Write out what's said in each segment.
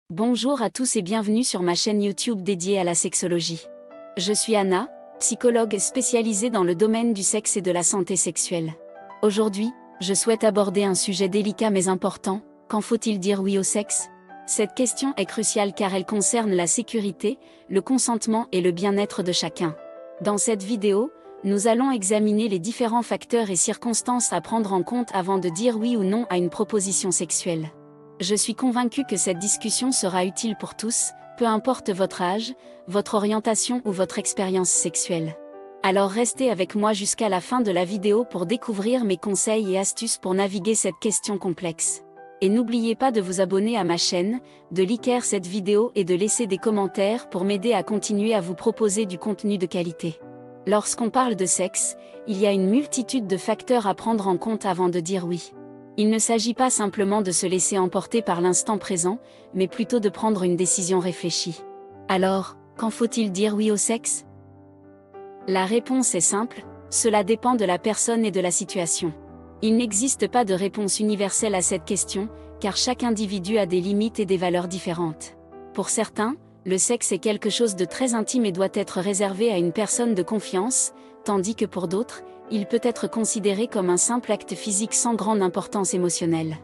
Bonjour à tous et bienvenue sur ma chaîne YouTube dédiée à la sexologie. Je suis Anna, psychologue spécialisée dans le domaine du sexe et de la santé sexuelle. Aujourd'hui, je souhaite aborder un sujet délicat mais important: quand faut-il dire oui au sexe? Cette question est cruciale car elle concerne la sécurité, le consentement et le bien-être de chacun. Dans cette vidéo, nous allons examiner les différents facteurs et circonstances à prendre en compte avant de dire oui ou non à une proposition sexuelle. Je suis convaincue que cette discussion sera utile pour tous, peu importe votre âge, votre orientation ou votre expérience sexuelle. Alors restez avec moi jusqu'à la fin de la vidéo pour découvrir mes conseils et astuces pour naviguer cette question complexe. Et n'oubliez pas de vous abonner à ma chaîne, de liker cette vidéo et de laisser des commentaires pour m'aider à continuer à vous proposer du contenu de qualité. Lorsqu'on parle de sexe, il y a une multitude de facteurs à prendre en compte avant de dire oui. Il ne s'agit pas simplement de se laisser emporter par l'instant présent, mais plutôt de prendre une décision réfléchie. Alors, quand faut-il dire oui au sexe? La réponse est simple: cela dépend de la personne et de la situation. Il n'existe pas de réponse universelle à cette question, car chaque individu a des limites et des valeurs différentes. Pour certains, le sexe est quelque chose de très intime et doit être réservé à une personne de confiance, tandis que pour d'autres, il peut être considéré comme un simple acte physique sans grande importance émotionnelle.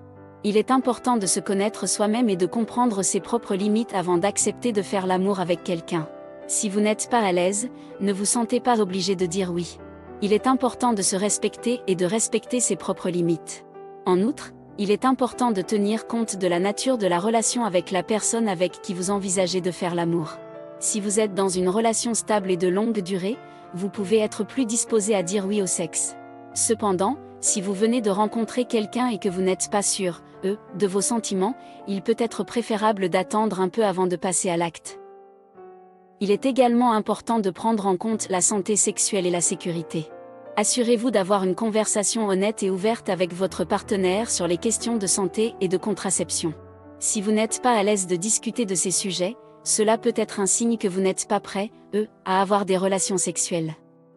Il est important de se connaître soi-même et de comprendre ses propres limites avant d'accepter de faire l'amour avec quelqu'un. Si vous n'êtes pas à l'aise, ne vous sentez pas obligé de dire oui. Il est important de se respecter et de respecter ses propres limites. En outre, il est important de tenir compte de la nature de la relation avec la personne avec qui vous envisagez de faire l'amour. Si vous êtes dans une relation stable et de longue durée, vous pouvez être plus disposé à dire oui au sexe. Cependant, si vous venez de rencontrer quelqu'un et que vous n'êtes pas sûr, de vos sentiments, il peut être préférable d'attendre un peu avant de passer à l'acte. Il est également important de prendre en compte la santé sexuelle et la sécurité. Assurez-vous d'avoir une conversation honnête et ouverte avec votre partenaire sur les questions de santé et de contraception. Si vous n'êtes pas à l'aise de discuter de ces sujets, cela peut être un signe que vous n'êtes pas prêt, à avoir des relations sexuelles.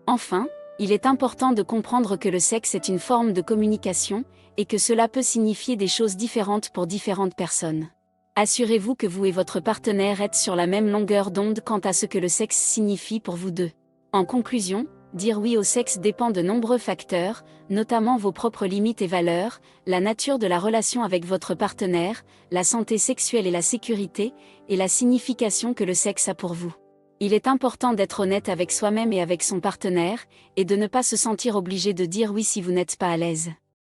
Enfin, il est important de comprendre que le sexe est une forme de communication, et que cela peut signifier des choses différentes pour différentes personnes. Assurez-vous que vous et votre partenaire êtes sur la même longueur d'onde quant à ce que le sexe signifie pour vous deux. En conclusion, dire oui au sexe dépend de nombreux facteurs, notamment vos propres limites et valeurs, la nature de la relation avec votre partenaire, la santé sexuelle et la sécurité, et la signification que le sexe a pour vous. Il est important d'être honnête avec soi-même et avec son partenaire, et de ne pas se sentir obligé de dire oui si vous n'êtes pas à l'aise.